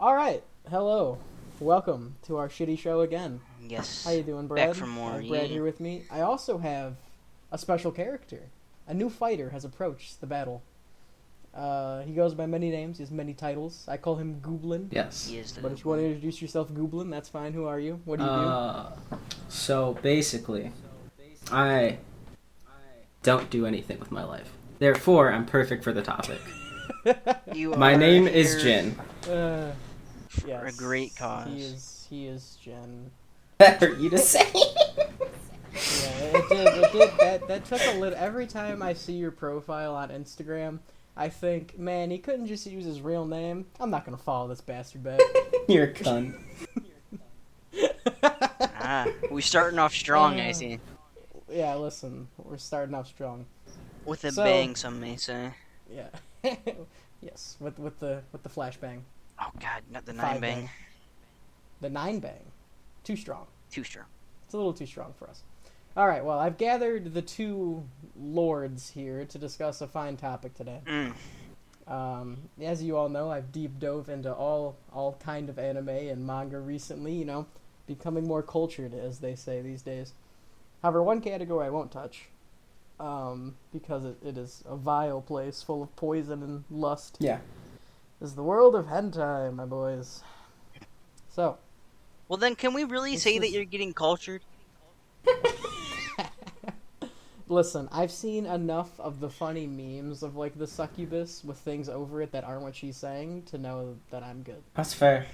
All right. Hello. Welcome to our shitty show again. How Yes. you doing, Brad? Back for I more. have Brad Yeah. here with me. I also have a special character. A new fighter has approached the battle. He goes by many names. He has many titles. I call him Gublin. Yes. He is the But if good you want to one. introduce yourself, Gublin, that's fine. Who are you? What do you So basically, I don't do anything with my life. Therefore, I'm perfect for the topic. do? You My are name is here Jin. for a Yes. great cause. He is Jen. That hurt you to say. Yeah, it did. That took a little. Every time I see your profile on Instagram, I think, man, he couldn't just use his real name. I'm not gonna follow this bastard back. You're a cunt. We're starting off strong, I Uh, see. Yeah, listen, we're starting off strong. With a So- bang, some may say. Yeah. Yes, with the flashbang, Oh god, not the Five nine bang. the 9 bang, too strong. Too strong. It's a little too strong for us. All right, well, I've gathered the two lords here to discuss a fine topic today. As you all know, I've deep dove into all kind of anime and manga recently, becoming more cultured, as they say these days. However, one category I won't touch, because it is a vile place full of poison and lust, Yeah. is the world of hentai, my boys. So, Well then, can we really This say that is- you're getting cultured? listen, I've seen enough of the funny memes of, like, the succubus with things over it that aren't what she's saying to know that I'm good. That's fair.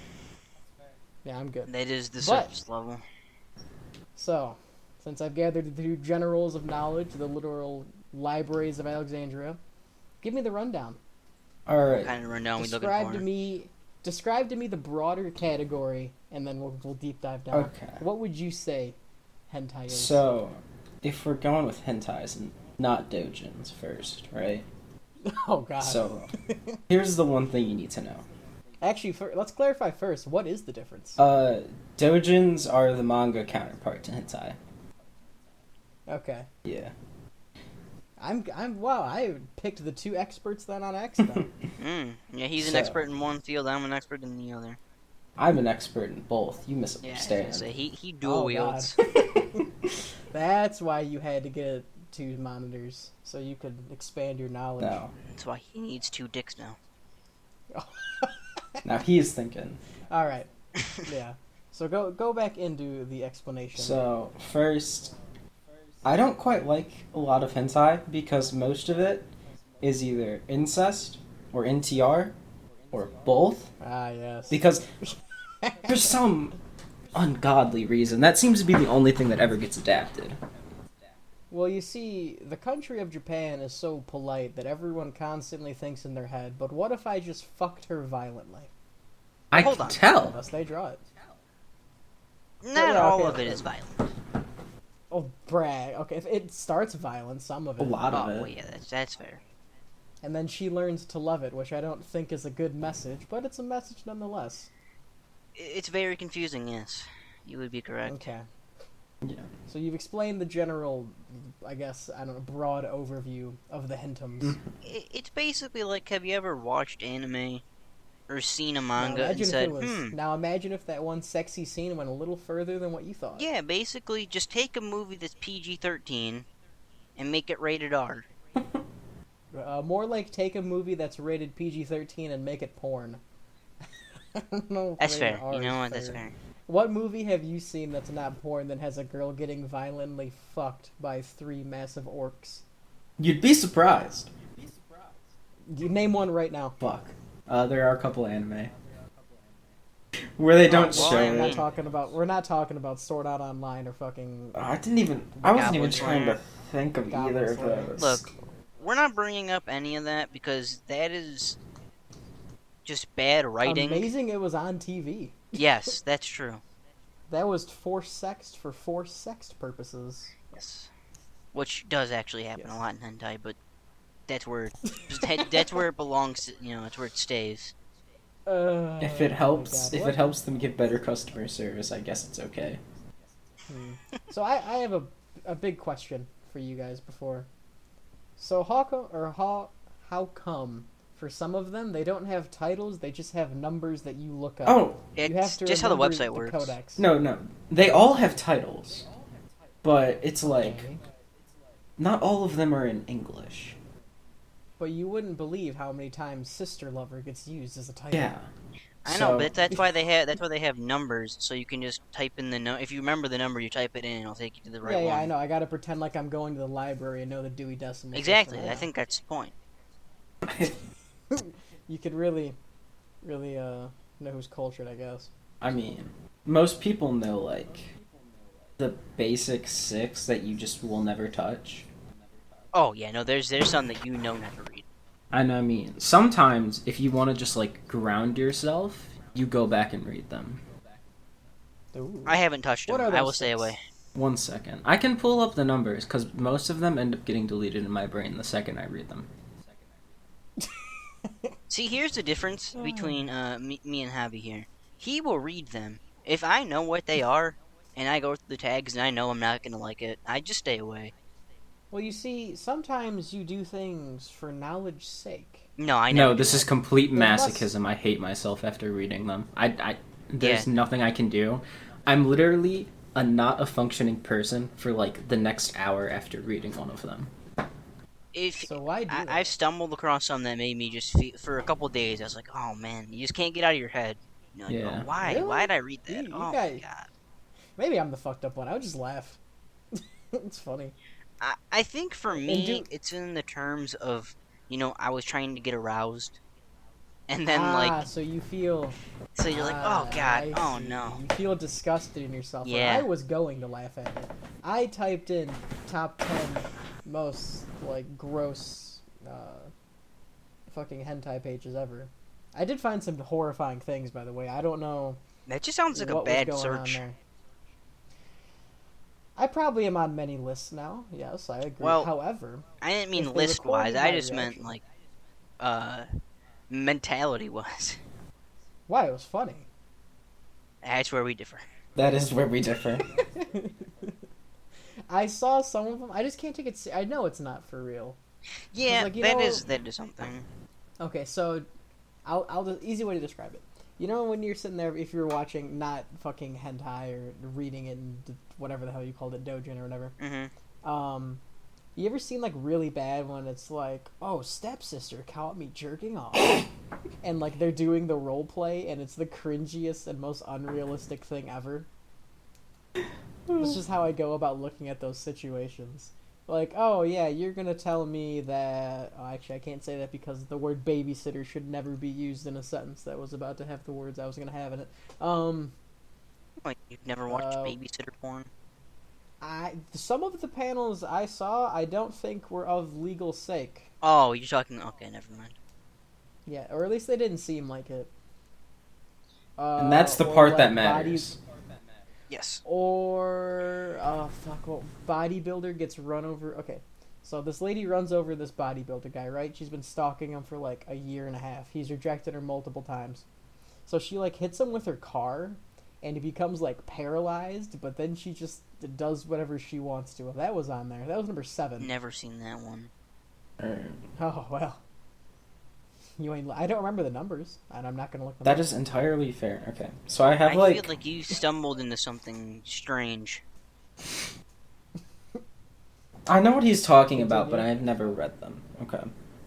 Yeah, I'm good. That is the But- surface level. So, since I've gathered the two generals of knowledge, the literal libraries of Alexandria, give me the rundown. All right. Kind of rundown we looking Describe for. to me the broader category, and then we'll deep dive down. Okay. What would you say hentai is? So, if we're going with hentais and not dojins first, right? Oh god. So, here's the one thing you need to know. Actually, let's clarify first. What is the difference? Dojins are the manga counterpart to hentai. Okay. Yeah. Wow, I picked the two experts then on accident. Yeah, he's an So- expert in one field, I'm an expert in the other. I'm an expert in both. You Yeah, misunderstand. so he dual Oh, wields. That's why you had to get two monitors, so you could expand your knowledge. No. That's why he needs 2 dicks now. Now he is thinking. All right. Yeah. So go back into the explanation. So, first, I don't quite like a lot of hentai because most of it is either incest or NTR or both. Yes. Because for some ungodly reason, that seems to be the only thing that ever gets adapted. Well, you see, the country of Japan is so polite that everyone constantly thinks in their head, but what if I just fucked her violently? I Hold can on. tell. Thus they draw it. Not yeah, all okay, of it okay. is violent. Oh, brag. Okay, if it starts violent, some of A it. lot of Oh, well, it. yeah, that's fair. And then she learns to love it, which I don't think is a good message, but it's a message nonetheless. It's very confusing, yes. You would be correct. Okay. Yeah. So you've explained the general, I guess, I don't know, broad overview of the hentums. It's basically like, have you ever watched anime or seen a Now manga and imagine if said, it was. Now imagine if that one sexy scene went a little further than what you thought. yeah, basically just take a movie that's PG-13 and make it rated R. More like take a movie that's rated PG-13 and make it porn. I don't know if That's rated fair. R You is know what? That's fair. What movie have you seen that's not porn that has a girl getting violently fucked by 3 massive orcs? You'd be surprised. You name one right now. Fuck. There are a couple anime where they don't well, show I We're it. not mean- talking about. We're not talking about Sword Art Online or fucking. I wasn't even Goblin trying Slayer. to think of Goblin either of Slayer. those. Look, we're not bringing up any of that because that is just bad writing. Amazing! It was on TV. Yes, that's true. That was force-sexed for force-sexed purposes. Yes. Which does actually happen Yes. a lot in hentai, but that's where that's where it belongs. That's where it stays. If it Oh helps, my God, if what? it helps them give better customer service, I guess it's okay. So I have a big question for you guys before. So how come for some of them, they don't have titles. They just have numbers that you look up. Oh, It's you have to just how the remember website works. codex. no. They all have titles. But it's like, Okay. not all of them are in English. But you wouldn't believe how many times Sister Lover gets used as a title. Yeah. I know, but that's why they have numbers, so you can just type in the if you remember the number, you type it in, and it'll take you to the right one. Yeah, I know. I gotta pretend like I'm going to the library and know the Dewey Decimal Exactly. System. I think that's the point. You could really know who's cultured, I guess. I mean, most people know, like, the basic 6 that you just will never touch. Oh yeah, no, there's some that you know not to read. And I mean, sometimes if you want to just like ground yourself, you go back and read them. Ooh. I haven't touched What them. are I those will stay six? away. 1 second. I can pull up the numbers because most of them end up getting deleted in my brain the second I read them. See, here's the difference between me and Javi here. He will read them. If I know what they are, and I go through the tags and I know I'm not gonna like it, I just stay away. Well, you see, sometimes you do things for knowledge's sake. No, I never. No, this is complete There must- masochism. I hate myself after reading them. There's nothing I can do. I'm literally not a functioning person for like the next hour after reading one of them. So why do that? I've stumbled across some that made me just feel, for a couple days. I was like, oh man, you just can't get out of your head. You know, Yeah. why? Really? Why did I read that? You Oh guys- my god. Maybe I'm the fucked up one. I would just laugh. It's funny. I think for me, do- it's in the terms of, I was trying to get aroused. And then, so you feel... so you're like, oh god, I oh see. no. You feel disgusted in yourself. Like, Yeah. I was going to laugh at it. I typed in top 10 most, like, gross, fucking hentai pages ever. I did find some horrifying things, by the way. I don't know That just sounds like a what was bad going on search. there. I probably am on many lists now. Yes, I agree. Well, However, I didn't mean if they list-wise, recorded I my just meant, reaction- mentality-wise. why? It was funny. That's where we differ. That is where we differ. I saw some of them. I just can't take it. I know it's not for real. Yeah, like, you that know- is something. Okay, so I'll easy way to describe it. You know when you're sitting there, if you're watching not fucking hentai or reading it in whatever the hell you called it, dojin or whatever. Mm-hmm. You ever seen like really bad when it's like, oh, stepsister caught me jerking off, and like they're doing the role play and it's the cringiest and most unrealistic thing ever. It's just how I go about looking at those situations. Like, oh yeah, you're gonna tell me that... Oh, actually, I can't say that because the word babysitter should never be used in a sentence that was about to have the words I was gonna have in it. Like, you've never watched Uh, babysitter porn? Some of the panels I saw, I don't think were of legal sake. Oh, you're talking... Okay, never mind. Yeah, or at least they didn't seem like it. And that's the or, part like, that matters. Yes. Or bodybuilder gets run over. Okay, so this lady runs over this bodybuilder guy, right? She's been stalking him for like a year and a half. He's rejected her multiple times. So she like hits him with her car, and he becomes like paralyzed. But then she just does whatever she wants to. That was on there. That was number 7. Never seen that one. Oh well. You ain't. I don't remember the numbers, and I'm not gonna look them That up. is entirely fair. Okay, so I have I feel like you stumbled into something strange. I know what he's talking about, Continue. but I've never read them. Okay.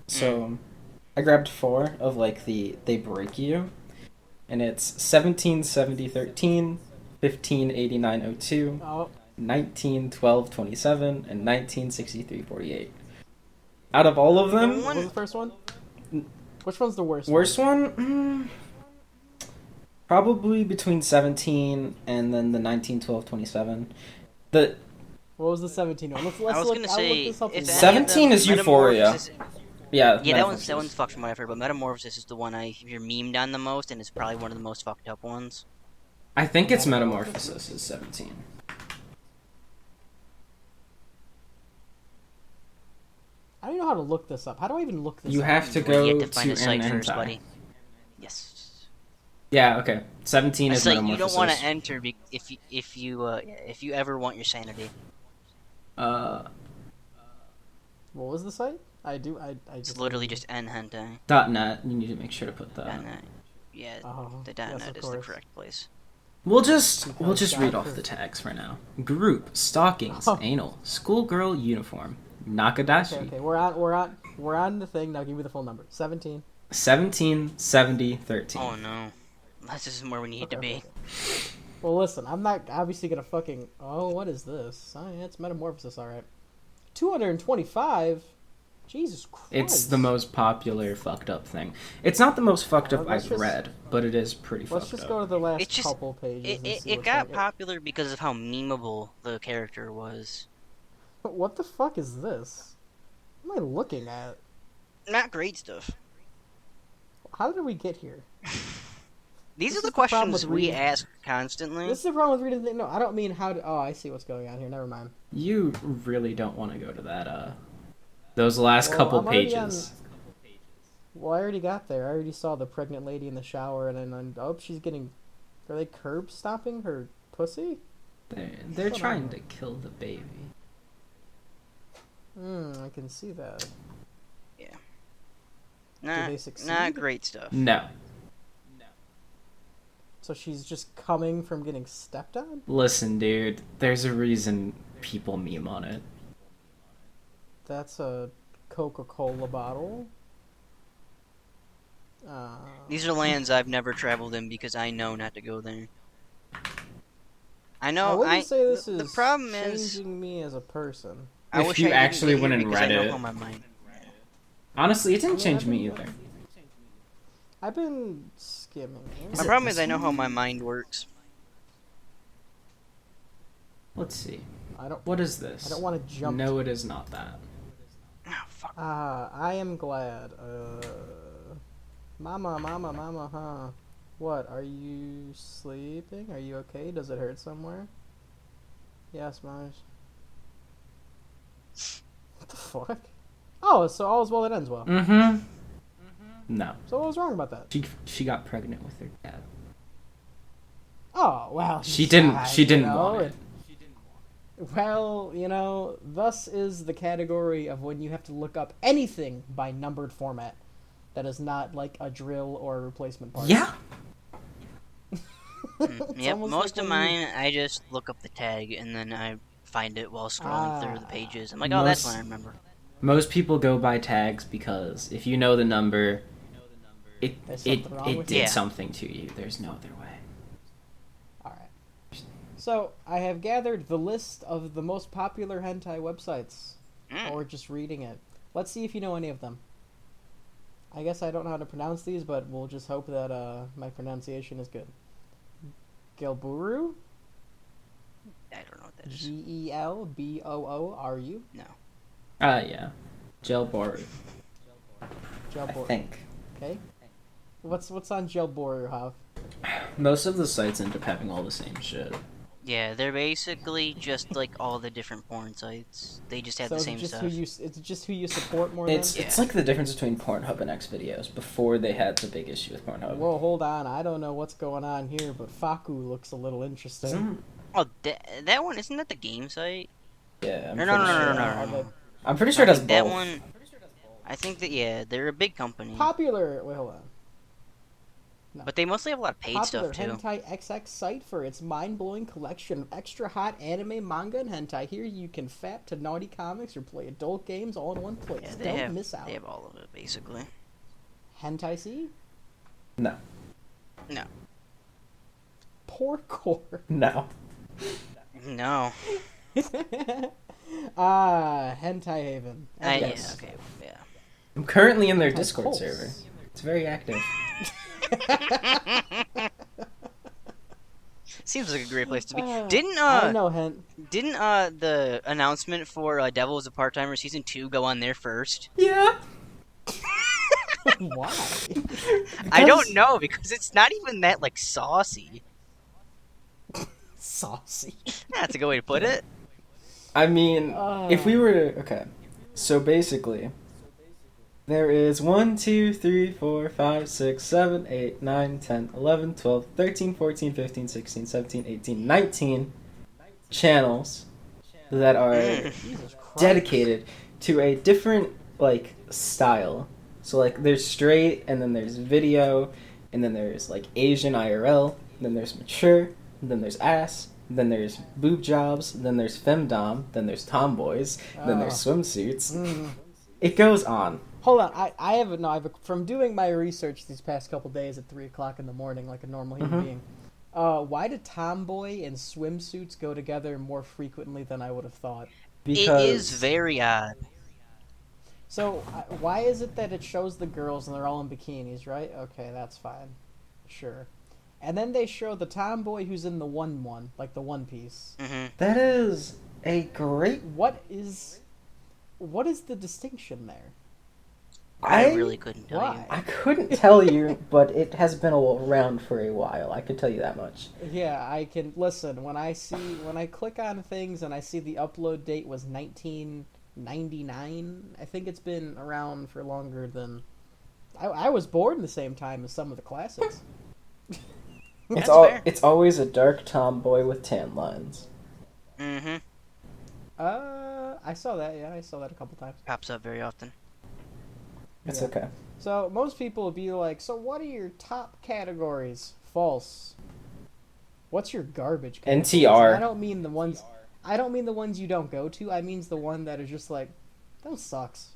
So, I grabbed 4 of, like, They Break You, and it's 177013, 158902, Oh, 191227, and 196348. Out of all of them, what was the first one? Which one's the worst? worst one? Probably between 17 and then the 191227. The What was the 17 one? Let's I was look. gonna I'll say, look this up. if and- any of 17 them- is Euphoria. Metamorphosis- Yeah, Yeah, that one's Metamorphosis. fucked from what I've heard, but Metamorphosis is the one you're memed on the most, and it's probably one of the most fucked up ones. I think it's Metamorphosis is 17. I don't even know how to look this up. How do I even look this You up? have to Well, go you have to find to a site an first, hentai. buddy. Yes. Yeah, okay. 17 A is site you Metamorphosis. don't want to enter if you ever want your sanity. What was the site? I do. I It's just literally just N hentai. .net. You need to make sure to put that. .net. Yeah, Oh, the yes, .net of is the course. correct place. We'll just Because read God off for- the tags for now. Group, stockings, Oh. anal, schoolgirl uniform, Nakadashi, Okay. We're on the thing now. Give me the full number. 17. 17, 70, 13. Oh no, this isn't where we need to be. Okay. Well, listen. I'm not obviously gonna fucking. Oh, what is this? Oh, yeah, it's metamorphosis. All right. 225. Jesus Christ. It's the most popular fucked up thing. It's not the most fucked up Let's I've just- read, but it is pretty Let's fucked just up. go to the last It's just- couple pages. and see It what's got going- popular because of how memeable the character was. What the fuck is this? What am I looking at? Not great stuff. How did we get here? These This are is the the problem questions with we reading- ask constantly. This is the problem with reading the thing. No, I don't mean how to. Oh, I see what's going on here. Never mind. You really don't want to go to that, those last Well, couple I'm already pages. Well, I already got there. I already saw the pregnant lady in the shower, and then oh, she's getting. Are they curb stomping her pussy? They're What's trying going to on? kill the baby. I can see that. Not, they succeed? not great stuff. No. So she's just coming from getting stepped on? Listen, dude, there's a reason people meme on it. That's a Coca-Cola bottle. These are lands I've never traveled in because I know not to go there. I know. I wouldn't say this the is problem is, changing me as a person. I If wish you I didn't actually get went here and because I read know it- how my mind. Honestly, it didn't Yeah, change I've me been- either. I've been skimming. My problem is I know how my mind works. Let's see. I don't. What is this? I don't want to jump. No, it is not that. Oh fuck. I am glad. Mama, huh? What? Are you sleeping? Are you okay? Does it hurt somewhere? Yes, Maj. What the fuck? Oh, so all's well that ends well. Mm-hmm. No. So what was wrong about that? She got pregnant with her dad. Oh, well. She didn't want it. Well, thus is the category of when you have to look up anything by numbered format that is not like a drill or a replacement part. Yeah. Yep. almost Most like of when you- mine, I just look up the tag and then I find it while scrolling through the pages. I'm like, Most- oh, that's one I remember. Most people go by tags because if you know the number, it There's it, something wrong it with did it? Yeah. something to you. There's no other way. Alright. So, I have gathered the list of the most popular hentai websites. Mm. Or just reading it. Let's see if you know any of them. I guess I don't know how to pronounce these, but we'll just hope that my pronunciation is good. Gelburu? I don't know what that is. Gelbooru? No. Yeah. Gelboru, I Gelburu. think. Okay. What's on Gelburu, Hav? Most of the sites end up having all the same shit. Yeah, they're basically just like all the different porn sites. They just have So the is same it just stuff. it's just who you support more It's than? it's like the difference between Pornhub and Xvideos before they had the big issue with Pornhub. Whoa, hold on. I don't know what's going on here, but Faku looks a little interesting. Isn't- Oh, that one isn't that the game site? Yeah, I'm No, pretty no, no, sure. no, no, Are no. they I'm pretty sure it does That both. one. I think that they're a big company, Popular. Wait, hold on. but they mostly have a lot of paid Popular stuff too. hentai XX site for its mind-blowing collection of extra hot anime, manga, and hentai. Here you can fap to naughty comics or play adult games all in one place. Yeah, they Don't have miss out. they have all of it basically. Hentai C? No. No, Porcore. No. no. Hentai Haven. Yes. Yeah, okay, yeah. I'm currently in their Hentai Discord Pulse. server. It's very active. Seems like a great place to be. I Didn't know didn't the announcement for Devil is a Part-Timer season 2 go on there first? Yeah. Why? I don't know because it's not even that like saucy. Saucy. That's a good way to put it. I mean, if we Uh. were to... Okay. So basically, there is 1, 2, 3, 4, 5, 6, 7, 8, 9, 10, 11, 12, 13, 14, 15, 16, 17, 18, 19 channels that are Jesus Christ. dedicated to a different like style. So like there's straight, and then there's video, and then there's like Asian IRL, and then there's mature, and then there's ass, and then there's boob jobs, and then there's femdom, then there's tomboys, then there's swimsuits. It goes on. Hold on, I have from doing my research these past couple days at 3:00 in the morning, like a normal human being. Why do tomboy and swimsuits go together more frequently than I would have thought? Because It is very odd. So, why is it that it shows the girls and they're all in bikinis, right? Okay, that's fine. Sure. And then they show the tomboy who's in the one, like the one piece. that is a great. What is the distinction there? I really couldn't tell Why? you. I couldn't tell you, but it has been around for a while. I could tell you that much. Yeah, I can listen when I click on things and I see the upload date was 1999. I think it's been around for longer than I was born the same time as some of the classics. Fair. It's always a dark tomboy with tan lines. Mm-hmm. I saw that. Yeah, I saw that a couple times. Pops up very often. It's Yeah. okay. So most people would be like, "So what are your top categories?" False. What's your garbage categories? NTR. I don't mean the ones you don't go to. I mean the one that is just like, that sucks.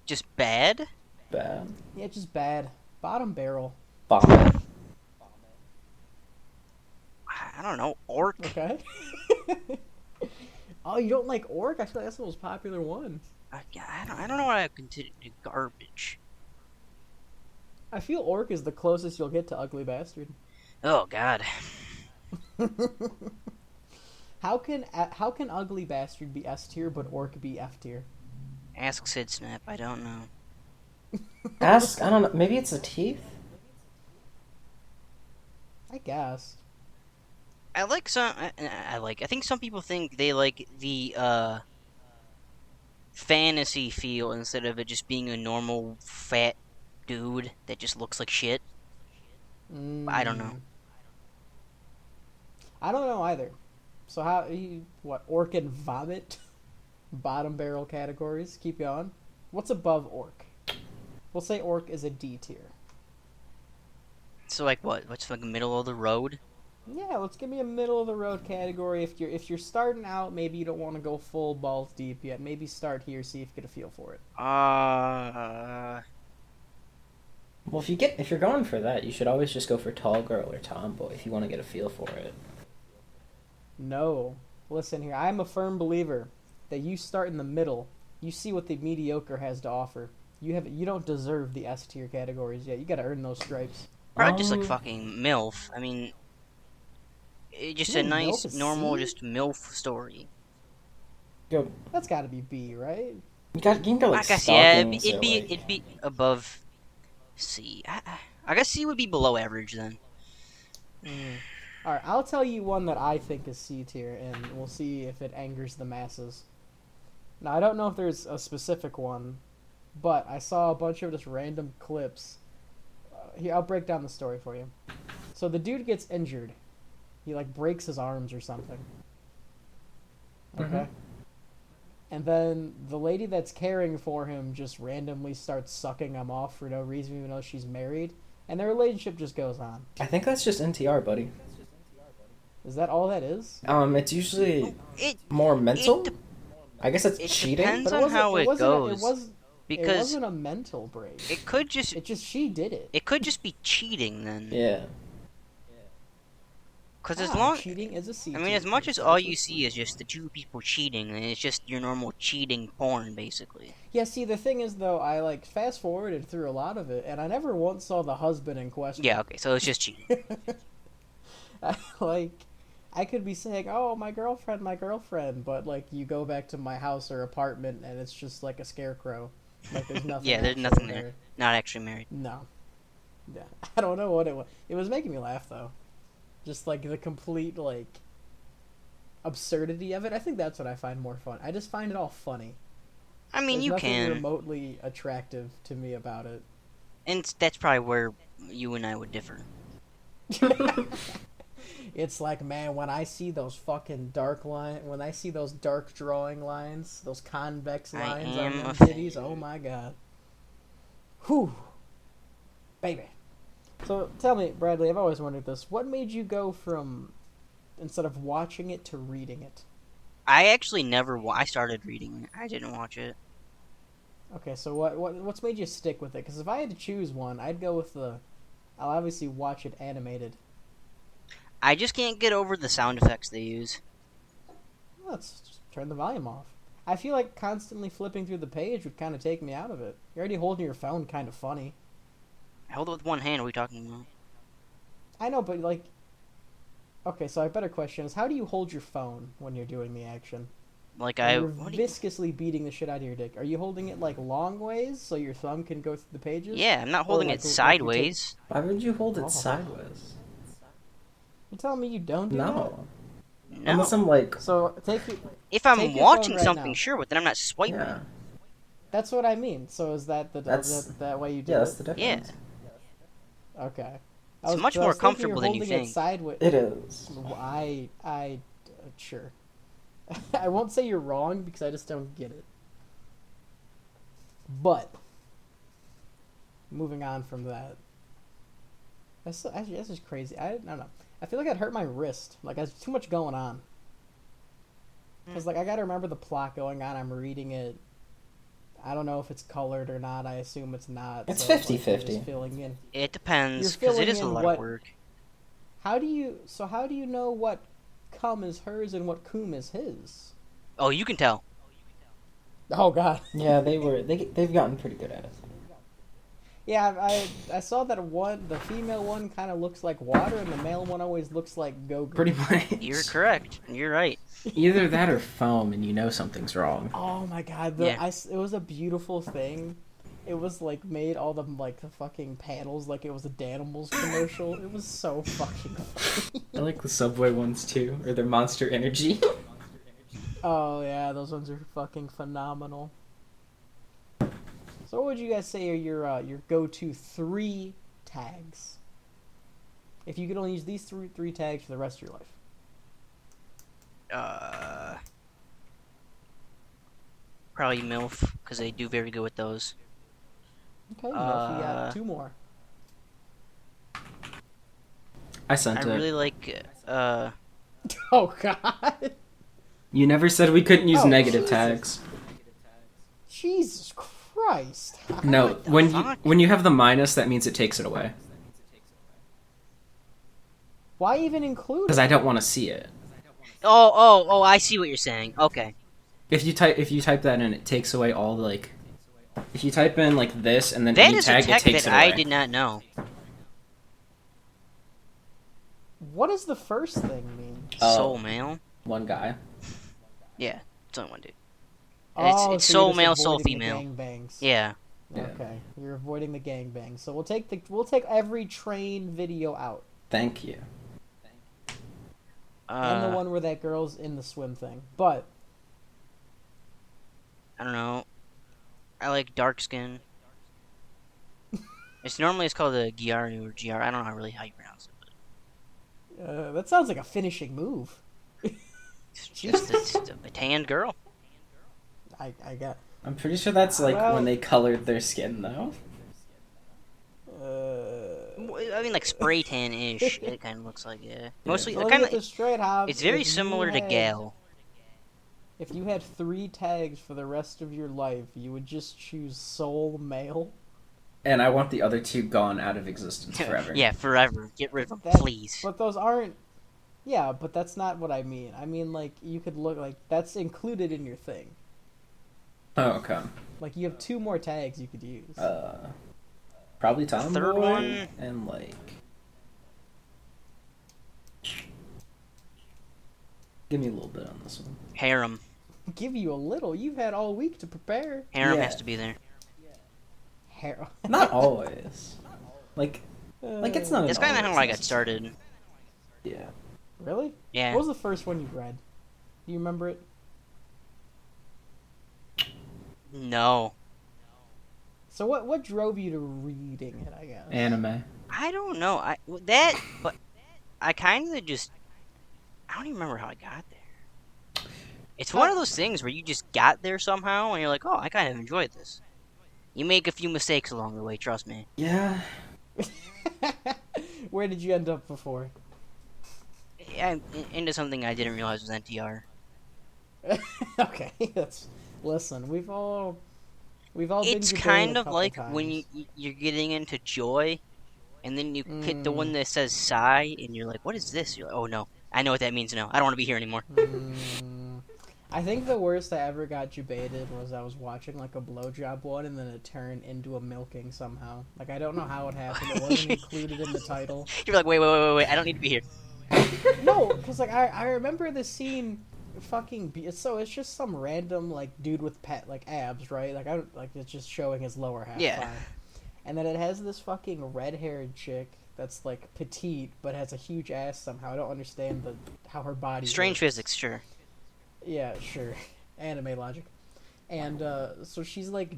Just bad? Bad. Yeah, just bad. Bottom barrel. Bomb. I don't know. Orc? Okay. Oh, you don't like Orc? I feel like that's the most popular one. I don't know what I consider garbage. I feel Orc is the closest you'll get to Ugly Bastard. Oh, God. How can Ugly Bastard be S tier but Orc be F tier? Ask Sid Snap. I don't know. Ask. I don't know. Maybe it's the teeth. I guess. I think some people think they like the fantasy feel instead of it just being a normal fat dude that just looks like shit. I don't know. I don't know either. So Orc and Vomit? Bottom barrel categories. Keep going. What's above Orc? We'll say Orc is a D tier. So like what? What's like middle of the road? Yeah, let's give me a middle of the road category. If you're starting out, maybe you don't want to go full balls deep yet. Maybe start here, see if you get a feel for it. Well, if you're going for that, you should always just go for tall girl or tomboy if you want to get a feel for it. No. Listen here, I'm a firm believer that you start in the middle. You see what the mediocre has to offer. You don't deserve the S tier categories yet. You got to earn those stripes. Probably just like fucking MILF. I mean, it's just a Isn't nice, MILF a normal, C? just MILF story. Go. That's got to be B, right? You can go like I guess yeah, stockings or, like- it'd be above C. I guess C would be below average then. All right, I'll tell you one that I think is C tier, and we'll see if it angers the masses. Now, I don't know if there's a specific one, but I saw a bunch of just random clips. Here, I'll break down the story for you. So the dude gets injured. He, like, breaks his arms or something. Okay? And then the lady that's caring for him just randomly starts sucking him off for no reason, even though she's married. And their relationship just goes on. I think that's just NTR, buddy. Is that all that is? It's usually more mental. I guess it's cheating. Depends But on how it goes. It because wasn't a mental break. it could just She did it. it could just be cheating then. Yeah. Because as long cheating is a C. I mean, as much as all you see is just the two people cheating, and it's just your normal cheating porn, basically. Yeah, see, the thing is, though, I, like, fast-forwarded through a lot of it, and I never once saw the husband in question. Yeah, okay, so it's just cheating. I could be saying, oh, my girlfriend, but, like, you go back to my house or apartment, and it's just, like, a scarecrow. Like, there's nothing Yeah, there's actually nothing there. Not actually married. No. Yeah, I don't know what it was. It was making me laugh, though. Just, like, the complete, like, absurdity of it. I think that's what I find more fun. I just find it all funny. I mean, There's you nothing can. remotely attractive to me about it. And that's probably where you and I would differ. It's like, man, when I see those fucking dark when I see those dark drawing lines, those convex I lines am on them a titties, fan. oh my god. Whew. Baby. So, tell me, Bradley, I've always wondered this. What made you go from, instead of watching it, to reading it? I actually never. I started reading it. I didn't watch it. Okay, so what's made you stick with it? Because if I had to choose one, I'd go with the... I'll obviously watch it animated. I just can't get over the sound effects they use. Let's just turn the volume off. I feel like constantly flipping through the page would kind of take me out of it. You're already holding your phone kind of funny. I hold it with one hand. What are we talking about? I know, but like... Okay, so a better question is, how do you hold your phone when you're doing the action? Like When you're what do you... viscously beating the shit out of your dick. Are you holding it like long ways so your thumb can go through the pages? Yeah, I'm not Or holding like, it like you sideways. Why would you hold it Oh. sideways? You're telling me you don't do that? No. No. Unless I'm like, So take your... If I'm Take your phone watching right something, now. sure, but then I'm not swiping. yeah, That's what I mean. So is that That's- that way you do yeah, it? that's the Yeah. difference. Okay. It's much I more was thinking comfortable you're than you holding it think. sideways. It is. Sure. I won't say you're wrong because I just don't get it. But moving on from that, that's just crazy. I don't know. I feel like I'd hurt my wrist. Like there's too much going on. Because like I gotta remember the plot going on. I'm reading it. I don't know if it's colored or not. I assume it's not. It's so, like, 50-50. you're just filling in. It depends, You're because it filling is a in lot what- of work. How do you know what cum is hers and what cum is his? Oh, you can tell. Oh god. Yeah, they've gotten pretty good at it. Yeah, I saw that the female one kind of looks like water, and the male one always looks like go-gurt. Pretty much. You're correct. You're right. Either that or foam, and you know something's wrong. Oh my god, Yeah. it was a beautiful thing. It was like made all the fucking panels like it was a Danimals commercial. It was so fucking funny. I like the Subway ones too, or their Monster Energy. Oh yeah, those ones are fucking phenomenal. So what would you guys say are your go-to 3 tags? If you could only use these three tags for the rest of your life. Probably MILF, because they do very good with those. Okay, well, you got 2 more. I sent I it. really like, Oh god. You never said we couldn't use Oh, negative Jesus. tags. Jesus Christ. No, What the when fuck? when you have the minus, that means it takes it away. Why even include Because it? I don't want to see it. Oh, I see what you're saying. Okay. If you type that in, it takes away all the, like. If you type in like this and then That any is tag, a tech it takes that it away. I did not know. What does the first thing mean? Oh. Soul mail? One guy. Yeah, it's only one dude. Oh, It's so soul you're just male, soul avoiding the female. gangbangs. Yeah. Yeah. Okay, you're avoiding the gangbangs. So we'll take every train video out, Thank you. and the one where that girl's in the swim thing. But I don't know. I like dark skin. It's called a Gyaru or Gr. I don't know really how you pronounce it. that sounds like a finishing move. It's just a tanned girl. I got. I'm pretty sure that's like Well- when they colored their skin, though. I mean, like spray tan-ish. It kind of looks like, yeah. Mostly, So let me kind get of. this straight, Hobbs. It's very If you similar to had- Gal. If you had 3 tags for the rest of your life, you would just choose soul male. And I want the other 2 gone out of existence forever. Yeah, forever. Get rid of them, That- please. But those aren't. Yeah, but that's not what I mean. I mean, like, you could look like that's included in your thing. Oh, okay. Like, you have 2 more tags you could use. Probably Tomboy. Third one? And like. Give me a little bit on this one. Harem. Give you a little. You've had all week to prepare. Harem Yeah. has to be there. Not always. Like it's not. That's kind of how I got started. Yeah. Really? Yeah. What was the first one you read? Do you remember it? No. So what drove you to reading it? I guess. Anime. I don't know. But I kind of just I don't even remember how I got there. It's one of those things where you just got there somehow, and you're like, oh, I kind of enjoyed this. You make a few mistakes along the way, trust me. Yeah. Where did you end up before? Yeah, into something I didn't realize was NTR. Okay, listen. We've all been. It's Gublin kind a of couple like times. when you're getting into Joy, and then you hit the one Mm. that says Sigh, and you're like, what is this? You're like, oh no, I know what that means now. I don't want to be here anymore. I think the worst I ever got debated was I was watching like a blowjob one, and then it turned into a milking somehow. Like I don't know how it happened. It wasn't included in the title. You're like, wait, I don't need to be here. No, because like I remember the scene. So it's just some random like dude with abs, right? Like I don't like it's just showing his lower half. Yeah. Fine. And then it has this fucking red-haired chick that's like petite but has a huge ass somehow. I don't understand how her body. Strange works. physics, sure. Yeah, sure. Anime logic. And so she's like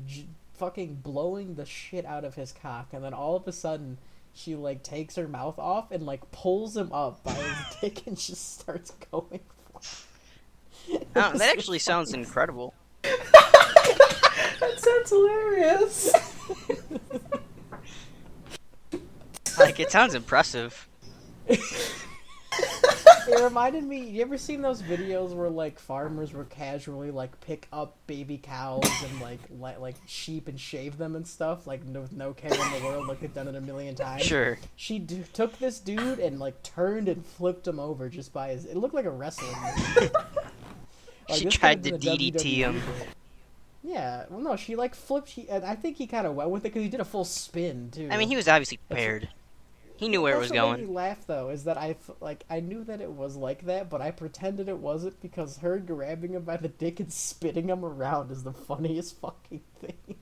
fucking blowing the shit out of his cock, and then all of a sudden she like takes her mouth off and like pulls him up by his dick and just starts going. That actually sounds incredible. That sounds hilarious. Like, it sounds impressive. It reminded me. You ever seen those videos where like farmers would casually like pick up baby cows and like sheep and shave them and stuff, like with no care in the world, like they've done it a million times? Sure. She took this dude and like turned and flipped him over just by his. It looked like a wrestling movie. She this tried to could've been a DDT WWE him. bit. Yeah, well, no, she like flipped. And I think he kind of went with it because he did a full spin too. I mean, he was obviously prepared. He knew where it was That's what going. made me laugh though, is that I knew that it was like that, but I pretended it wasn't because her grabbing him by the dick and spitting him around is the funniest fucking thing.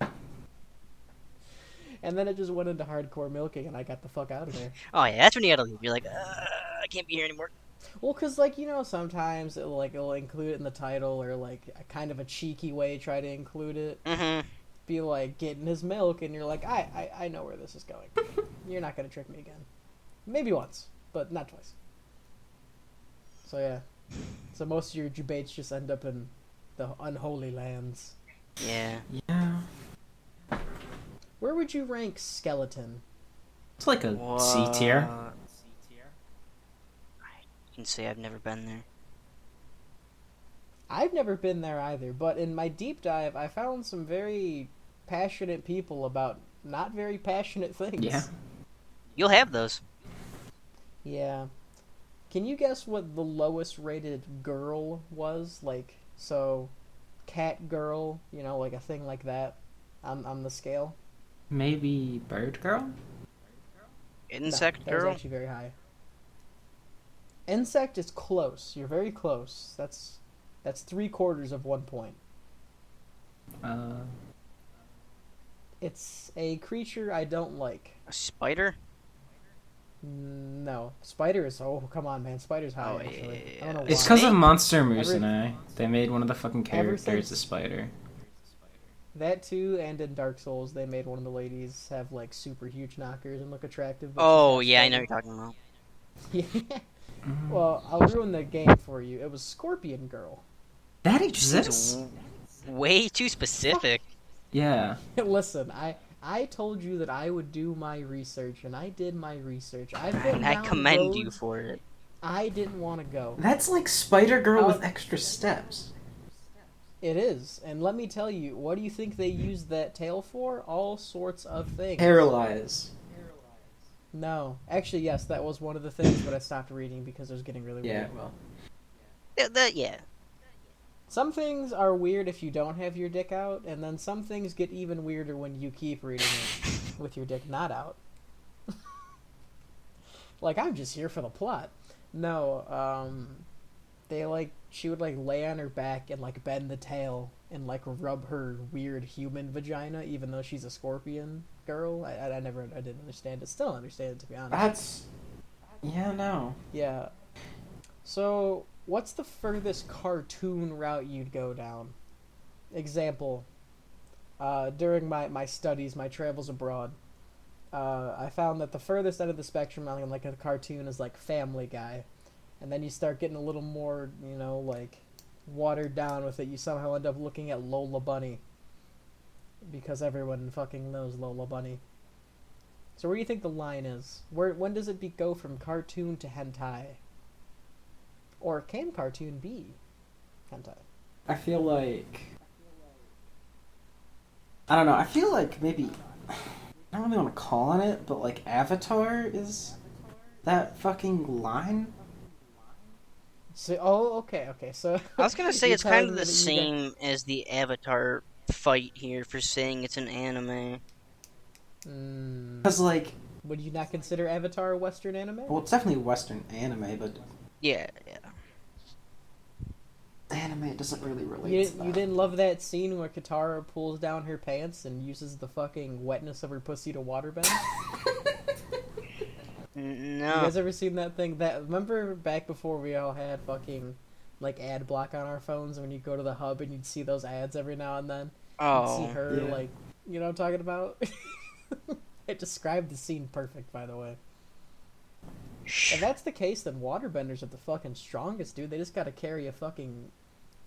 And then it just went into hardcore milking, and I got the fuck out of there. Oh yeah, that's when you gotta leave. You're like, I can't be here anymore. Well, cause like sometimes it'll include it in the title, or like a kind of a cheeky way try to include it. Mm-hmm. Be like getting his milk, and you're like, I know where this is going. You're not gonna trick me again. Maybe once, but not twice. So yeah. So most of your debates just end up in the unholy lands. Yeah. Yeah. Where would you rank Skeleton? It's like a C tier. I can say I've never been there. I've never been there either, but in my deep dive, I found some very passionate people about not very passionate things. Yeah. You'll have those. Yeah. Can you guess what the lowest rated girl was? Like, so, cat girl, like a thing like that on the scale? Maybe Bird Girl? Insect No, that was girl? actually very high. Insect is close. You're very close. That's 3/4 of 1 point. It's a creature I don't like. A spider? No. Spider is... Oh, come on, man. Spider's high, Oh, actually. yeah. I don't know why. It's because of Snake? Monster Musume. They made one of the fucking Ever characters since- a spider. That too, and in Dark Souls, they made one of the ladies have, like, super huge knockers and look attractive. But Oh, she's yeah, not I know what spider. you're talking about. Yeah. Well, I'll ruin the game for you. It was Scorpion Girl. That Seems exists? way too specific. Yeah. Listen, I told you that I would do my research, and I did my research. I've been And I down commend you roads for it. I didn't want to go. That's like Spider Girl Oh. with extra steps. It is, and let me tell you, what do you think they used that tail for? All sorts of things. Paralyze. No, actually, yes, that was one of the things, but I stopped reading because it was getting really Yeah, weird. well. Yeah. Some things are weird if you don't have your dick out, and then some things get even weirder when you keep reading it with your dick not out. Like, I'm just here for the plot. No, she would, lay on her back and, bend the tail and, rub her weird human vagina, even though she's a scorpion girl. I didn't understand it. Still don't understand it, to be honest. That's... Yeah, no. Yeah. So, what's the furthest cartoon route you'd go down? Example, during my studies, my travels abroad, I found that the furthest end of the spectrum on a cartoon is Family Guy. and then you start getting a little more, like watered down with it. You somehow end up looking at Lola Bunny because everyone fucking knows Lola Bunny. So where do you think the line is? When does it go from cartoon to hentai? Or can cartoon be hentai? I feel like... I don't know. I feel like maybe... I don't really want to call on it, but like Avatar is that fucking line? So, okay. So I was gonna say you're it's kind of telling me the that same as the Avatar fight here for saying it's an anime. Because like... Would you not consider Avatar a Western anime? Well, it's definitely Western anime, but... Yeah. Anime doesn't really relate to that. You didn't love that scene where Katara pulls down her pants and uses the fucking wetness of her pussy to waterbend? No. You guys ever seen that thing? Remember back before we all had fucking like ad block on our phones, when you go to the hub and you'd see those ads every now and then? Oh. You'd see her Yeah. like, you know what I'm talking about? It described the scene perfect, by the way. If that's the case, then waterbenders are the fucking strongest, dude. They just gotta carry a fucking...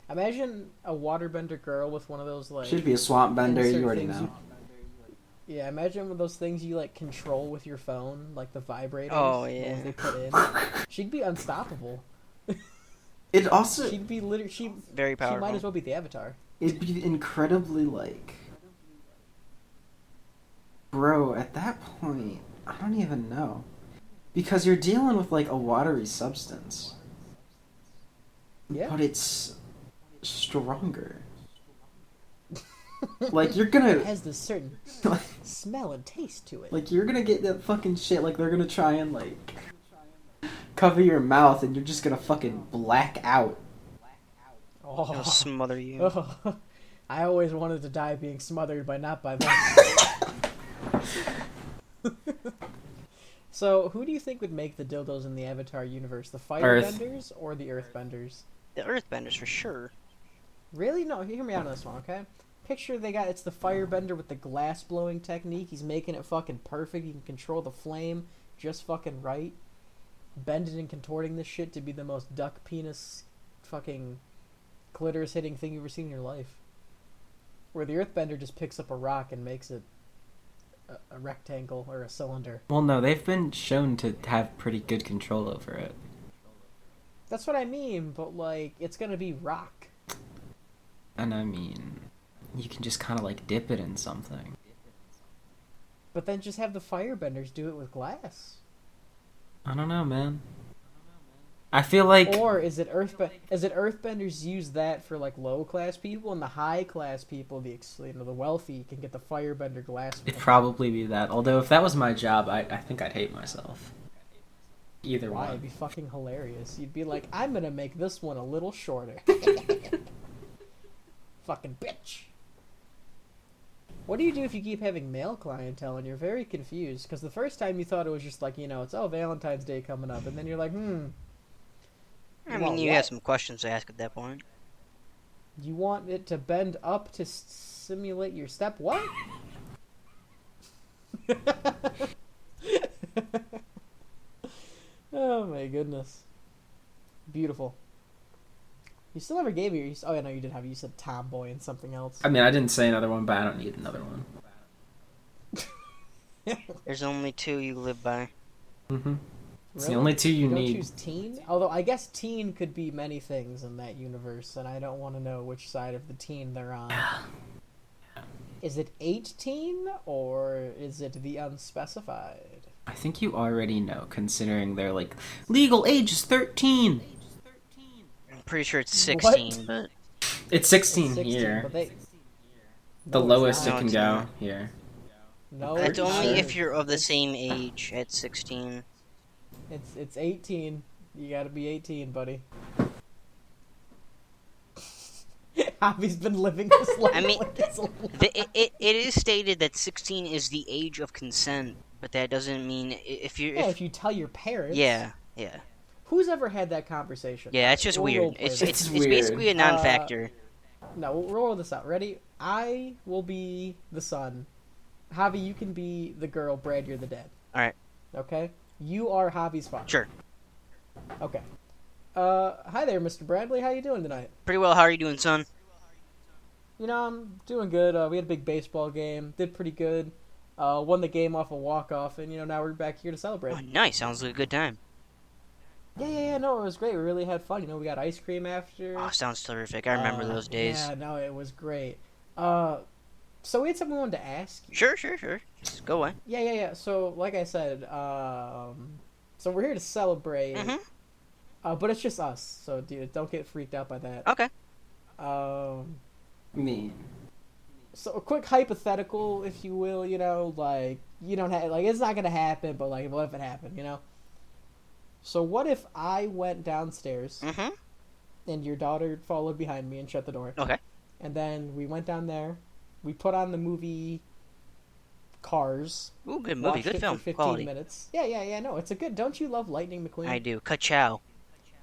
Imagine a waterbender girl with one of those, like... Should be a swamp bender, insert you already things know. Yeah, imagine one of those things you, like, control with your phone, like the vibrators. Oh, the yeah. ones they put in. She'd be unstoppable. It also... She'd be literally... Very She powerful. might as well be the Avatar. It'd be incredibly, like... Bro, at that point, I don't even know. Because you're dealing with, like, a watery substance. Yeah. But it's stronger. Like, you're gonna... It has this certain like, smell and taste to it. like, you're gonna get that fucking shit. Like, they're gonna try and, like... cover your mouth, and you're just gonna fucking black out. Oh. It'll smother you. Oh. I always wanted to die being smothered, but not by them. So, who do you think would make the dildos in the Avatar universe? The Firebenders or the Earthbenders? The Earthbenders for sure. Really? No, hear me out on this one, okay? Picture it's the Firebender with the glass blowing technique. He's making it fucking perfect. He can control the flame just fucking right. Bending and contorting this shit to be the most duck penis fucking clitoris hitting thing you've ever seen in your life. Where the Earthbender just picks up a rock and makes it a rectangle or a cylinder. Well, no, they've been shown to have pretty good control over it. That's what I mean, but like, it's gonna be rock. And I mean, you can just kind of like dip it in something. But then just have the Firebenders do it with glass. I don't know, man. I feel like... Or is it Earthbenders use that for like low class people, and the high class people, the wealthy, can get the Firebender glass? It'd probably be that. Although if that was my job, I think I'd hate myself. Either Why? one. It'd be fucking hilarious. You'd be like, I'm gonna make this one a little shorter. Fucking bitch. What do you do if you keep having male clientele and you're very confused? Because the first time you thought it was just like, it's Valentine's Day coming up, and then you're like, I mean, you what? have some questions to ask at that point. You want it to bend up to simulate your step? What? Oh my goodness. Beautiful. You still never gave me your... Oh, yeah, no, you did have... You said tomboy and something else. I mean, I didn't say another one, but I don't need another one. There's only two you live by. Mm-hmm. It's Really? the only two you Don't need. choose teen? Although, I guess teen could be many things in that universe, and I don't want to know which side of the teen they're on. Is it 18, or is it the unspecified? I think you already know, considering they're like, legal age is 13! I'm pretty sure it's 16, but... It's 16, It's 16 here. But they... The No, it's lowest not. it can it's go, not. here. No, That's it's only not. if you're of the same age at 16. It's 18. You gotta be 18, buddy. Javi's been living this life. I mean, like his whole It is stated that 16 is the age of consent, but that doesn't mean if you're... Yeah, if you tell your parents. Yeah. Who's ever had that conversation? Yeah, it's just We'll weird. roleplay It's this. weird. basically a non-factor. No, we'll roll this out. Ready? I will be the son. Javi, you can be the girl. Brad, you're the dad. Alright. Okay? You are Javi's father. Sure. Okay. Hi there, Mr. Bradley. How you doing tonight? Pretty well. How are you doing, son? I'm doing good. We had a big baseball game. Did pretty good. Won the game off a walk-off, and, now we're back here to celebrate. Oh, nice. Sounds like a good time. Yeah, no, it was great. We really had fun. We got ice cream after. Oh, sounds terrific. I remember those days. Yeah, no, it was great. So we had something we wanted to ask you. Sure. Just go away. Yeah. So, like I said, so we're here to celebrate. Mm-hmm. But it's just us. So, dude, don't get freaked out by that. Okay. Me. So a quick hypothetical, if you will, you don't have, it's not gonna happen, but what if it happened, So what if I went downstairs Mm-hmm. and your daughter followed behind me and shut the door? Okay. And then we went down there, we put on the movie Cars. Ooh, good movie, watched good it film, for 15 quality. minutes. Yeah, no, it's a good. Don't you love Lightning McQueen? I do. Ka-chow.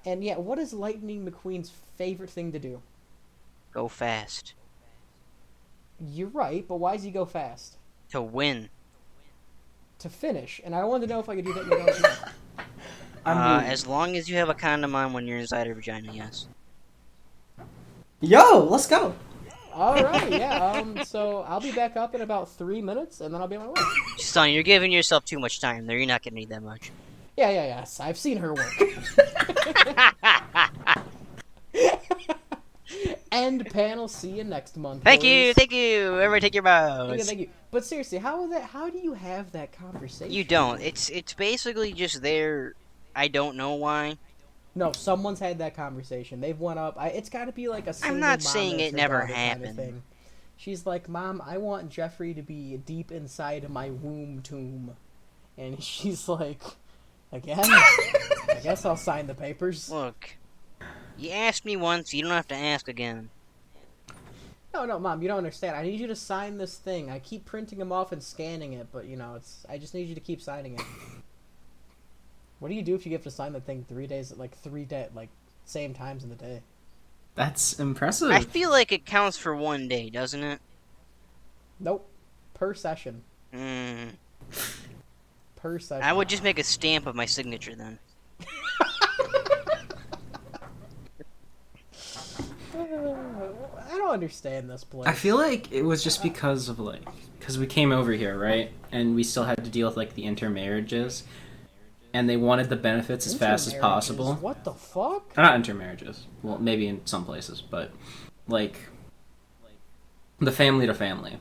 And yeah, what is Lightning McQueen's favorite thing to do? Go fast. You're right, but why does he go fast? To win. To finish. And I wanted to know if I could do that in your daughter's mouth. As long as you have a condom on when you're inside her vagina, yes. Yo, let's go. All right, yeah. So I'll be back up in about 3 minutes, and then I'll be on my way. Son, you're giving yourself too much time there. You're not gonna need that much. Yeah. I've seen her work. End panel. See you next month. Thank you. boys. Everybody take your bows. Thank you. But seriously, how do you have that conversation? You don't. It's basically just there. I don't know why. No, someone's had that conversation. They've went up. It's got to be like a single I'm not mom saying and it her never daughter kind of happened. thing. She's like, Mom, I want Jeffrey to be deep inside my womb tomb. And she's like, again? I guess I'll sign the papers. Look, you asked me once. You don't have to ask again. No, Mom, you don't understand. I need you to sign this thing. I keep printing them off and scanning it, but, I just need you to keep signing it. What do you do if you have to sign the thing 3 days, same times in the day? That's impressive. I feel like it counts for one day, doesn't it? Nope. Per session. Hmm. Per session. I would just make a stamp of my signature then. I don't understand this place. I feel like it was just because of because we came over here, right? And we still had to deal with the intermarriages. And they wanted the benefits as fast as possible. What the fuck? Not intermarriages. Well, maybe in some places, but the family to family.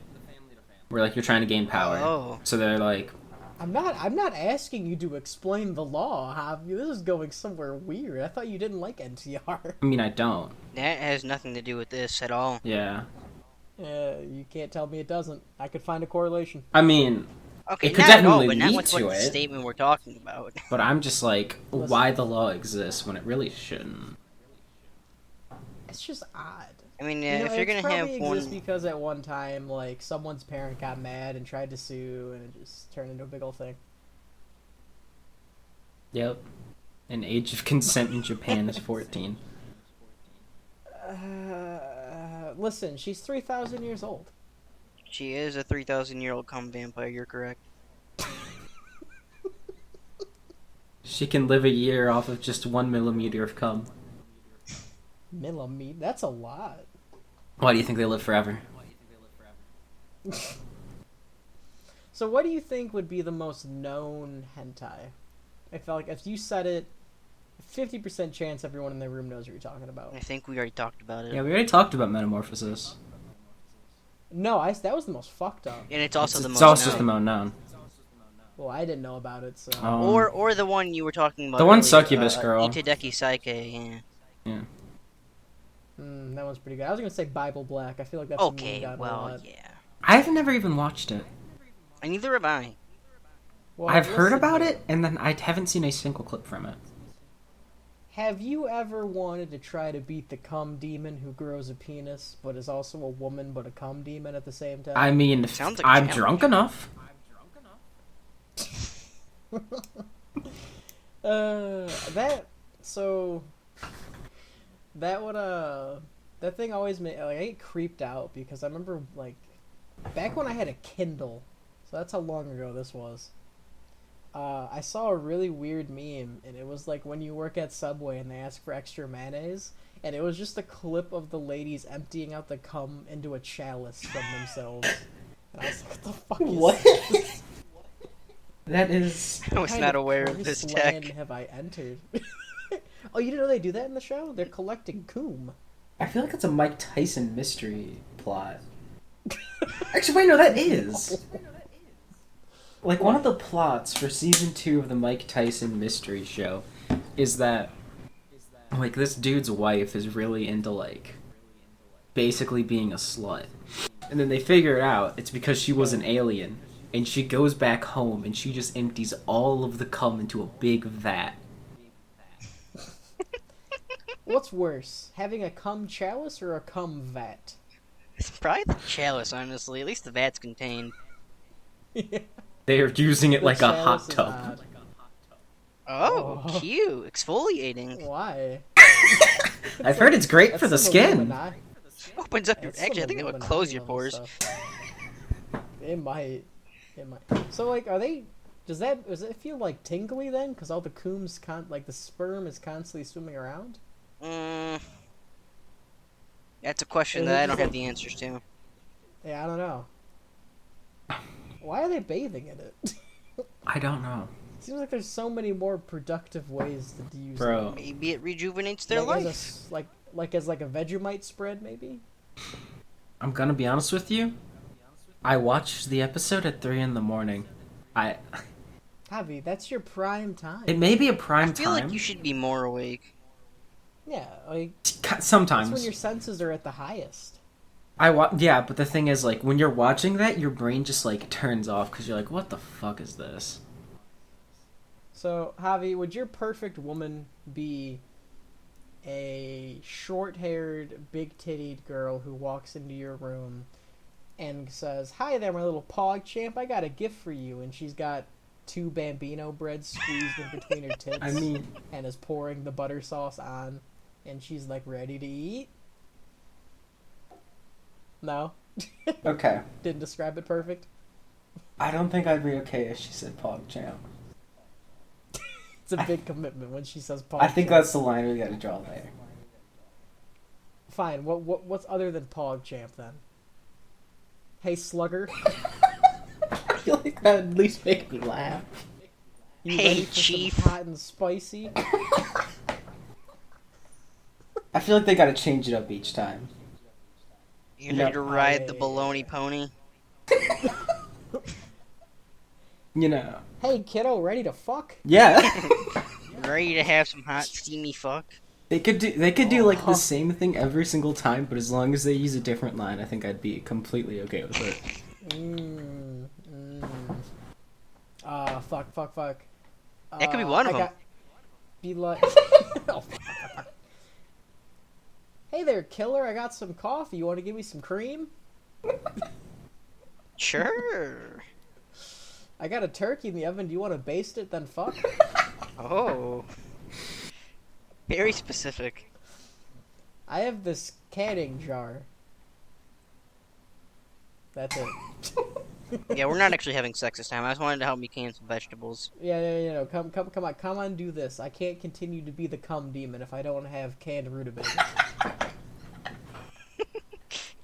Where you're trying to gain power. Oh. So they're like, I'm not asking you to explain the law. This is going somewhere weird. I thought you didn't like NTR. I mean, I don't. That has nothing to do with this at all. Yeah. You can't tell me it doesn't. I could find a correlation. I mean, Okay, it could not at all, definitely but not lead with to what it. statement we're talking about. But I'm just why the law exists when it really shouldn't. It's just odd. I mean, if you're gonna have one, exists because at one time, someone's parent got mad and tried to sue, and it just turned into a big old thing. Yep. An age of consent in Japan is 14. Listen, she's 3,000 years old. she is a 3,000-year-old cum vampire. You're correct. She can live a year off of just 1 millimeter of cum. Millimeter? That's a lot. Why do you think they live forever? So what do you think would be the most known hentai? I felt like if you said it, 50% chance everyone in the room knows what you're talking about. I think we already talked about it. Yeah, we already talked about Metamorphosis. No, that was the most fucked up. And it's also the most It's also known. the most known. Well, I didn't know about it, so... Or the one you were talking about. The one earlier, succubus girl. Itadeki Saike, yeah. that one's pretty good. I was gonna say Bible Black. I feel like that's Okay, a well, lot. yeah. I've never even watched it. And neither have I. Well, I've heard listen about here. it, and then I haven't seen a single clip from it. Have you ever wanted to try to beat the cum demon who grows a penis, but is also a woman but a cum demon at the same time? I mean, Sounds like a I'm challenge. drunk enough. That thing always made I get creeped out because I remember back when I had a Kindle, so that's how long ago this was. I saw a really weird meme, and it was like when you work at Subway and they ask for extra mayonnaise, and it was just a clip of the ladies emptying out the cum into a chalice from themselves. And I was like, what the fuck is What? this? That is... I was What not kind aware of cursed this land tech. have I entered? Oh, you didn't know they do that in the show? They're collecting coom. I feel like it's a Mike Tyson mystery plot. Actually, wait, no, that is. Like, one of the plots for season 2 of the Mike Tyson mystery show is that, like, this dude's wife is really into, like, basically being a slut. And then they figure it out, it's because she was an alien. And she goes back home and she just empties all of the cum into a big vat. What's worse, having a cum chalice or a cum vat? It's probably the chalice, honestly. At least the vat's contained. Yeah. They're using it The like a hot chalice is tub. odd. Oh, Oh. cute. Exfoliating. Why? I've heard it's great for the some skin. Illumina- Opens up your... that's some Actually, I think it would Illuminati close your level pores. stuff. It might. It might. So, like, are they... does it feel, like, tingly, then? Because all the coom's like, the sperm is constantly swimming around? That's a question Is that it I don't just have like- the answers to. Yeah, I don't know. Why are they bathing in it? I don't know. Seems like there's so many more productive ways to use Bro. it. Maybe it rejuvenates their Like, life. as a Vegemite spread, maybe? I'm gonna be honest with you. I watched the episode at 3 in the morning. Javi, that's your prime time. It may be a prime I feel time. like you should be more awake. Yeah, like, Sometimes. that's when your senses are at the highest. Yeah, but the thing is, like, when you're watching that, your brain just, like, turns off because you're like, what the fuck is this? So, Javi, would your perfect woman be a short-haired, big-tittied girl who walks into your room and says, "Hi there, my little pog champ, I got a gift for you," and she's got 2 Bambino breads squeezed in between her tits I mean, and is pouring the butter sauce on, and she's, like, ready to eat? No? okay. Didn't describe it perfect? I don't think I'd be okay if she said Pog Champ. It's a big commitment when she says pog I think champ. that's the line we gotta draw there. Fine, what's other than pog champ, then? Hey, slugger. I feel like that would at least make me laugh. You Hey, ready for Chief. some hot and spicy? I feel like they gotta change it up each time. You No. ready to ride the I- baloney pony? You know. Hey, kiddo, ready to fuck? Yeah. Ready to have some hot, steamy fuck? They could do like Oh. the same thing every single time, but as long as they use a different line, I think I'd be completely okay with it. Fuck. That could be one of them. Be like... Oh, fuck. Hey there, killer, I got some coffee. You want to give me some cream? Sure. I got a turkey in the oven. Do you want to baste it, then fuck? Oh. Very specific. I have this canning jar. That's it. Yeah, we're not actually having sex this time. I just wanted to help me can some vegetables. Yeah. Come on, do this. I can't continue to be the cum demon if I don't have canned rutabaga.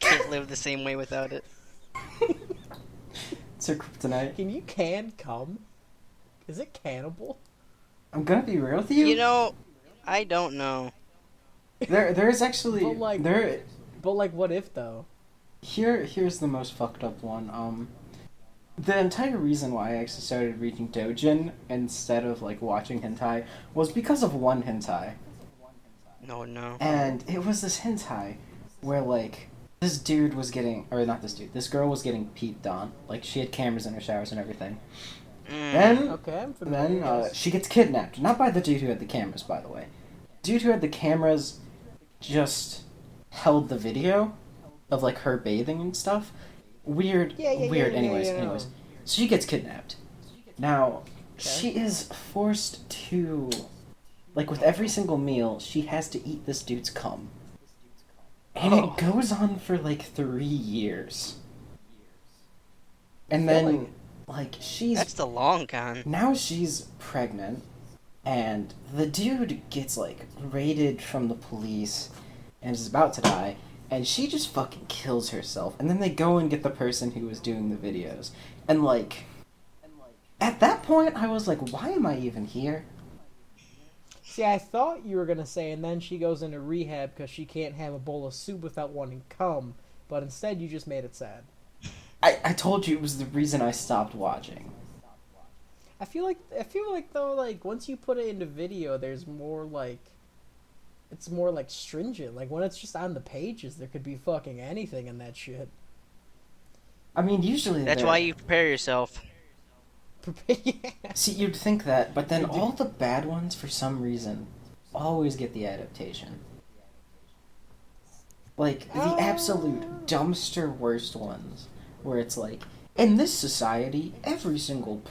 Can't live the same way without it. It's her kryptonite. Can you can cum? Is it cannibal? I'm gonna be real with you. You know, I don't know. There's actually But, like- there. But like, what if though? Here's the most fucked up one. The entire reason why I actually started reading Dojin instead of like watching hentai was because of one hentai, No. and it was this hentai where like this dude was getting, or not this dude, this girl was getting peeped on. Like she had cameras in her showers and everything. Then Okay, I'm familiar. yes. she gets kidnapped, not by the dude who had the cameras, by the way. Dude who had the cameras just held the video of like her bathing and stuff. Weird. Anyways, yeah. so she gets kidnapped. Now, Okay. she is forced to, like with every single meal, she has to eat this dude's cum. And Oh. it goes on for like 3 years. And I feel then, like Like, That's the long con. now she's pregnant, and the dude gets, like, raided from the police and is about to die, and she just fucking kills herself. And then they go and get the person who was doing the videos. And, like, at that point, I was like, why am I even here? See, I thought you were gonna say, and then she goes into rehab because she can't have a bowl of soup without wanting cum, but instead you just made it sad. I told you it was the reason I stopped watching. I feel like though, like once you put it into video, there's more like, it's more like stringent. Like when it's just on the pages, there could be fucking anything in that shit. I mean, usually That's why you prepare yourself. Yeah. See, you'd think that, but then all the bad ones, for some reason, always get the adaptation. Like, the absolute dumpster worst ones, where it's like, in this society, every single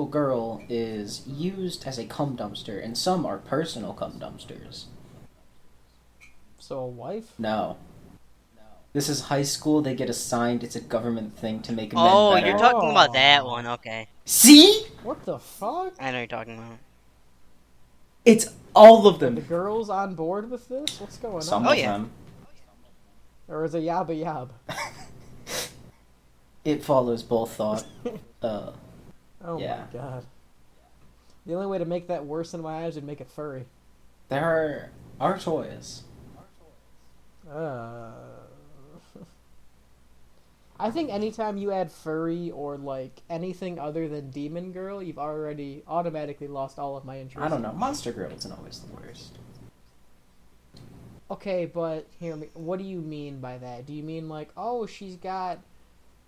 girl is used as a cum dumpster, and some are personal cum dumpsters. So a wife? No. This is high school, they get assigned, it's a government thing to make men Oh, better. you're talking about that one. Okay. See? What the fuck? I know you're talking about. It's all of Are the them. girls on board with this? What's going Some on? of yeah. them. Or is it yabba yab? It follows both thought. Oh Yeah. my god. The only way to make that worse in my eyes would make it furry. There are toys. I think anytime you add furry or like anything other than demon girl, you've already automatically lost all of my interest. I don't know. Monster Girl isn't always the worst. Okay, but hear me. What do you mean by that? Do you mean like, oh, she's got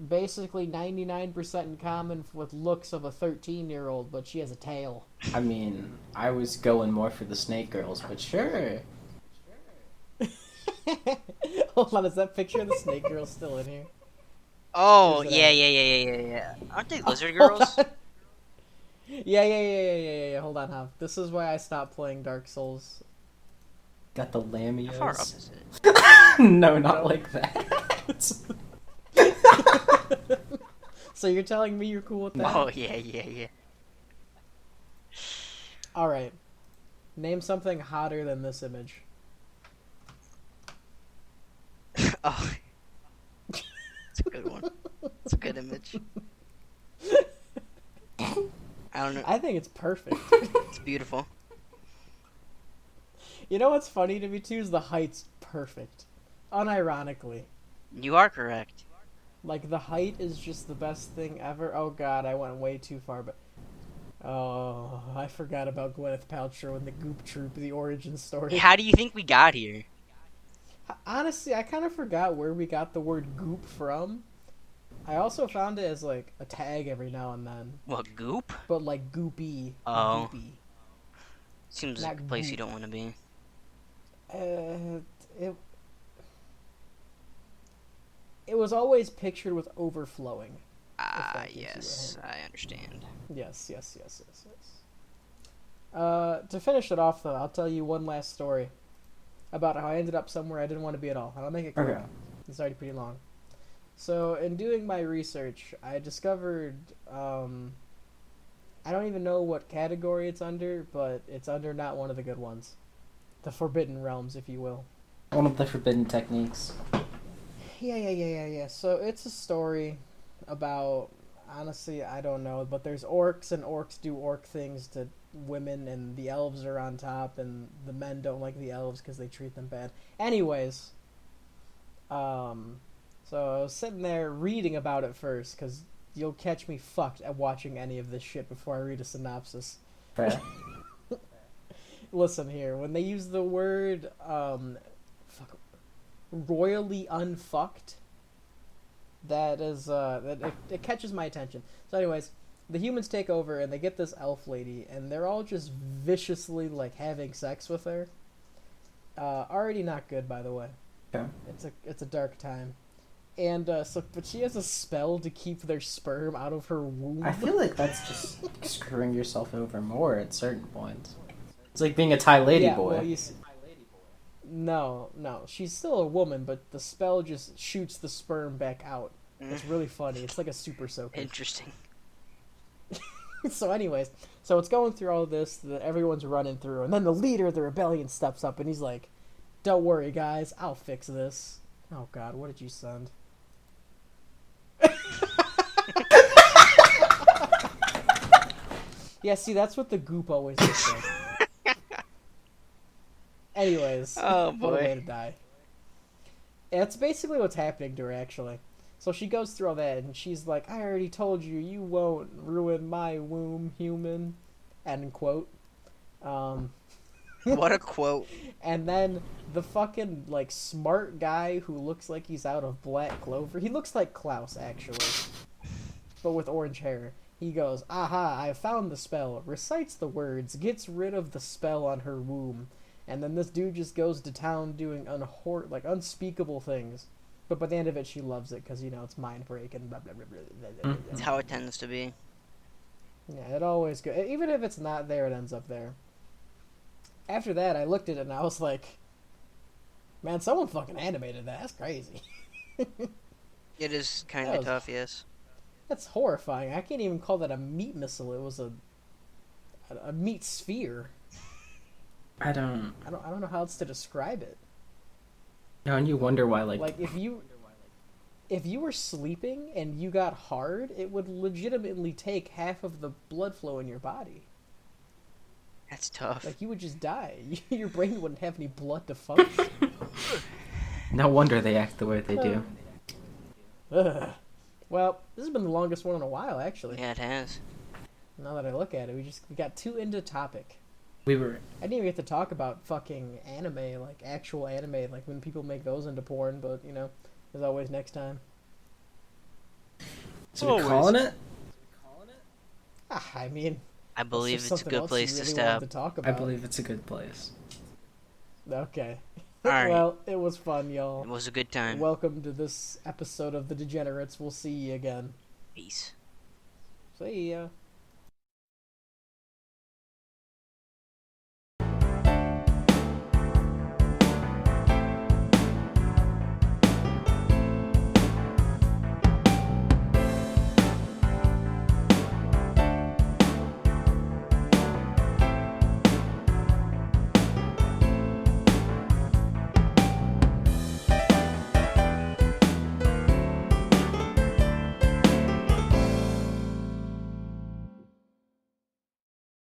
basically 99% in common with looks of a 13-year-old, but she has a tail? I mean, I was going more for the Snake Girls, but sure. Hold on, is that picture of the snake girl still in here? Oh, Is it yeah. Aren't they lizard Hold girls? on. Yeah. Hold on, Hav. This is why I stopped playing Dark Souls. Got the How far up Lamias. is it? No, not No. like that. So you're telling me you're cool with that? Oh, yeah. Alright. Name something hotter than this image. Oh. It's a good one. It's a good image. I don't know. I think it's perfect. It's beautiful. You know what's funny to me too is the height's perfect. Unironically. You are correct. Like the height is just the best thing ever. Oh god, I went way too far, but oh, I forgot about Gwyneth Paltrow and the Goop Troop, the origin story. How do you think we got here? Honestly, I kind of forgot where we got the word goop from. I also found it as like a tag every now and then, What, goop? but like goopy. Oh. Goopy. Seems Not like a place you goop. don't want to be. It was always pictured with overflowing. Ah, that gives you a yes. hint. I understand. Yes. To finish it off, though, I'll tell you one last story about how I ended up somewhere I didn't want to be at all. I'll make it quick. Okay. It's already pretty long. So, in doing my research, I discovered, I don't even know what category it's under, but it's under not one of the good ones. The Forbidden Realms, if you will. One of the forbidden techniques. Yeah. So, it's a story about, honestly, I don't know, but there's orcs, and orcs do orc things to women, and the elves are on top, and the men don't like the elves because they treat them bad. Anyways, so I was sitting there reading about it first, because you'll catch me fucked at watching any of this shit before I read a synopsis. Fair. Listen here, when they use the word, royally unfucked, that is, it catches my attention. So anyways, the humans take over, and they get this elf lady, and they're all just viciously, like, having sex with her. Already not good, by the way. Okay. It's a dark time. And, but she has a spell to keep their sperm out of her womb. I feel like that's just screwing yourself over more at certain points. It's like being a Thai lady boy. Well, you see, no, she's still a woman, but the spell just shoots the sperm back out. It's really funny. It's like a super soaker. Interesting. So anyways, so it's going through all this that everyone's running through, and then the leader of the rebellion steps up and he's like, "Don't worry, guys, I'll fix this." Oh God, what did you send? Yeah, see, that's what the goop always looks like. Anyways, Oh, what a way boy. to die. That's basically what's happening to her, actually. So she goes through all that, and she's like, "I already told you, you won't ruin my womb, human." End quote. What a quote. And then the fucking, like, smart guy who looks like he's out of Black Clover, he looks like Klaus, actually, but with orange hair. He goes, "Aha, I found the spell," recites the words, gets rid of the spell on her womb, and then this dude just goes to town doing unspeakable things. But by the end of it, she loves it, because, you know, it's mind-breaking, blah, blah, blah, blah, blah, blah, blah. It's how it tends to be. Yeah, it always goes. Even if it's not there, it ends up there. After that, I looked at it and I was like, man, someone fucking animated that. That's crazy. It is kind That of was- tough, yes. That's horrifying. I can't even call that a meat missile. It was a meat sphere. I don't. I don't know how else to describe it. No, and you wonder why, Like if you were sleeping and you got hard, it would legitimately take half of the blood flow in your body. That's tough. Like you would just die. Your brain wouldn't have any blood to function. No wonder they act the way they do. Ugh. Well, this has been the longest one in a while, actually. Yeah, it has. Now that I look at it, we got too into topic. We were. I didn't even get to talk about fucking anime, like actual anime, like when people make those into porn, but, you know, as always, next time. So we Always. calling it? I mean, I that's believe just it's a something good else place you to really stop. wanted to talk I about. believe it's a good place. Okay. Alright. Well, it was fun, y'all. It was a good time. Welcome to this episode of The Degenerates. We'll see you again. Peace. See ya.